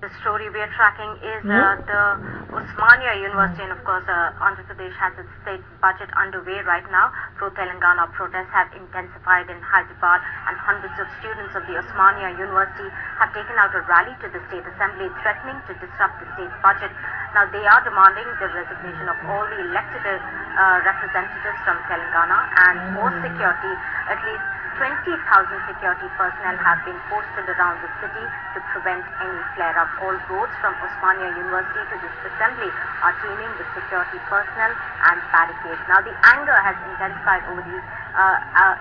The story we are tracking is the Osmania University, and of course, Andhra Pradesh has its state budget underway right now. Pro-Telangana protests have intensified in Hyderabad, and hundreds of students of the Osmania University have taken out a rally to the state assembly, threatening to disrupt the state budget. Now, they are demanding the resignation of all the elected representatives from Telangana and more security. At least 20,000 security personnel have been posted around the city to prevent any flare-up. All roads from Osmania University to this assembly are teeming with security personnel and barricades. Now, the anger has intensified over the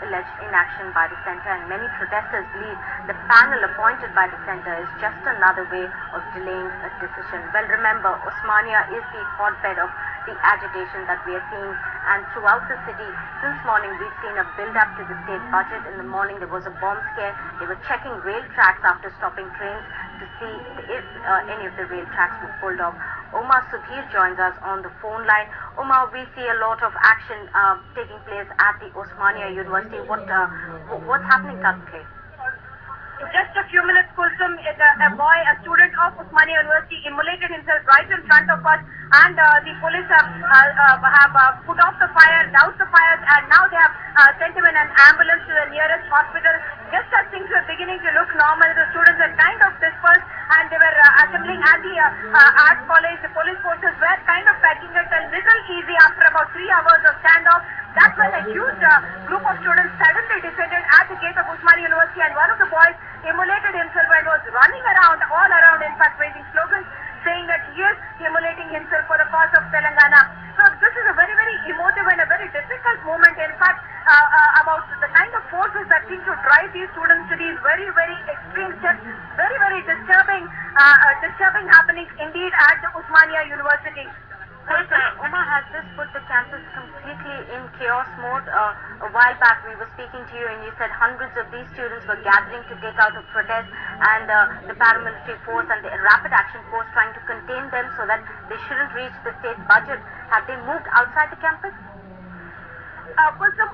alleged inaction by the centre, and many protesters believe the panel appointed by the centre is just another way of delaying a decision. Well, remember, Osmania is the hotbed of the agitation that we are seeing, and throughout the city since morning we've seen a build-up to the state budget. In the morning there was a bomb scare. They were checking rail tracks after stopping trains to see if any of the rail tracks were pulled off. Omar Sudhir joins us on the phone line. Omar, we see a lot of action taking place at the Osmania University. What's happening currently? Just a few minutes, Kulsum, a student of Osmania University, immolated himself right in front of us, and the police have put off the fire, doused the fires, and now they have sent him in an ambulance to the nearest hospital. Just as things were beginning to look normal, the students were kind of dispersed, and they were assembling at the art college. The police forces were kind of taking it a little easy after about 3 hours of standoff. That's when a huge group of students suddenly descended at the gate of Osmania University, and one of the boys immolated himself and was running around, all around, in fact, raising slogans saying that he is immolating himself for the cause of Telangana. So this is a very, very emotive and a very difficult moment, in fact, about the kind of forces that seem to drive these students to these very, very extreme steps. Very, very disturbing happenings indeed at the Osmania University. Omar, has this put the campus completely in chaos mode? A while back we were speaking to you and you said hundreds of these students were gathering to take out a protest, and the paramilitary force and the rapid action force trying to contain them so that they shouldn't reach the state budget. Have they moved outside the campus?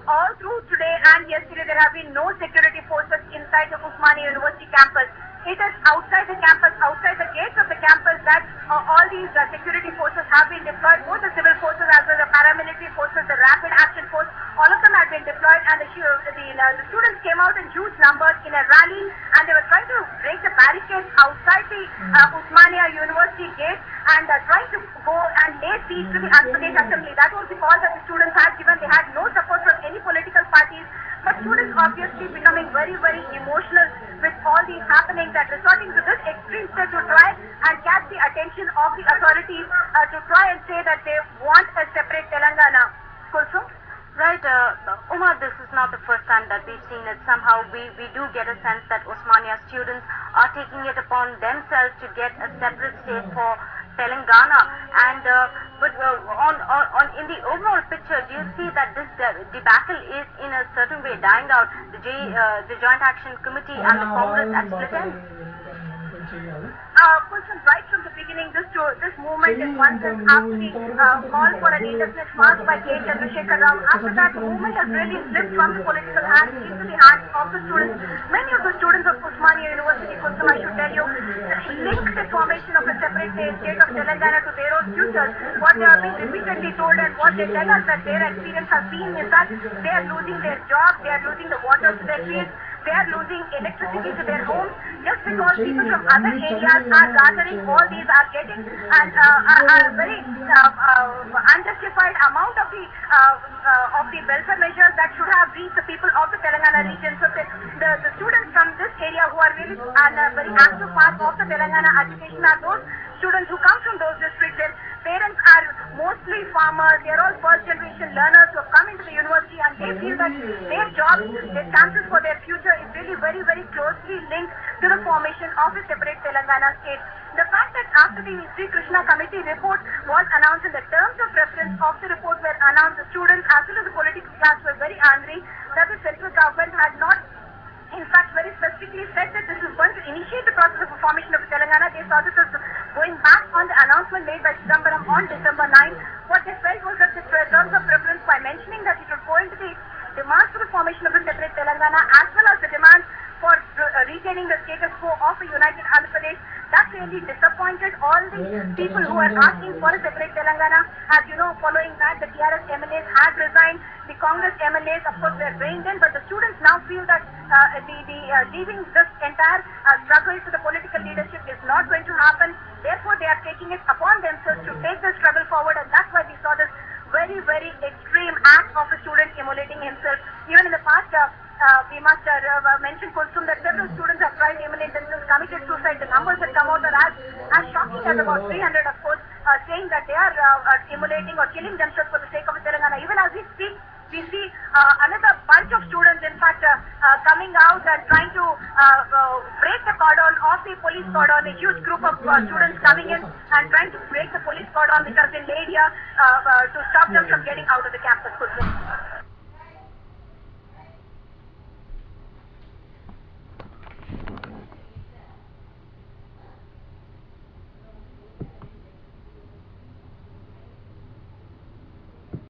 All through today and yesterday there have been no security forces inside the Osmania University campus. It is outside the campus, outside the gates of the campus, that all these security forces have been deployed, both the civil forces as well as the paramilitary forces, the rapid action force, all of them have been deployed, and the students came out in huge numbers in a rally, and they were trying to break the barricades outside the Osmania University gate and trying to go and lay siege to the State Assembly. That was the call that the students had given. They had no support from any political parties, but students obviously becoming very, very emotional with all these happenings and resorting to this extreme step to try and catch the attention of the authorities, to try and say that they want a separate Telangana. Kulsum? Right, Umar, this is not the first time that we've seen it. Somehow we do get a sense that Osmania students are taking it upon themselves to get a separate state for Telangana. And but in the overall picture, do you see that this debacle is in a certain way dying out? The Joint Action Committee and the Congress at split ends? Right from the beginning, this movement is once and after the call for an indefinite march by K. Chandrasekhar Rao. After that, the movement has really slipped from the political hands into the hands of the students. Many of the students of Osmania University, Kulsum, I should tell you, link the formation of a separate state of Telangana to their own futures. What they have been repeatedly told and what they tell us that their experience has been is that they are losing their jobs, they are losing the water to their fields, they are losing electricity to their homes, just because people from other areas are gathering. All these are getting a very unjustified amount of the welfare measures that should have reached the people of the Telangana region. So the students from this area who are really a very active part of the Telangana agitation are those students who come from those districts. Their parents are mostly farmers. They are all first generation learners who have come into the university, and they feel that their jobs, their chances for their future is really very, very closely linked to the formation of a separate Telangana state. The fact that after the Sri Krishna Committee report was announced and the terms of reference of the report were announced, the students as well as the political class were very angry that the central government had not, in fact, very specifically said that this is going to initiate the process of the formation of Telangana. They saw this as going back on the announcement made by Chidambaram on December 9. What they felt was that the terms of reference, by mentioning that it would go into the demands for the formation of a separate Telangana as well as the demands for retaining the status quo of a united Andhra Pradesh. That really disappointed all the people who are asking for a separate Telangana. As you know, following that, the TRS MLAs had resigned. The Congress MLAs, of course, were reined in, but the students now feel that leaving this entire struggle to the political leadership is not going to happen. Therefore, they are taking it upon themselves to take the struggle forward, and that's why we saw this very, very extreme act of a student immolating himself. Even in the past, we must mention, Kulsum, that several students have tried to immolate themselves, committed suicide. The numbers that come out are as shocking as about 300, of course, saying that they are immolating or killing themselves for the sake of Telangana. Even as we speak, we see another bunch of students, in fact, coming out and trying to break the cordon of the police cordon, a huge group of students coming in and trying to break the police cordon which has been laid here to stop them from getting out of the campus.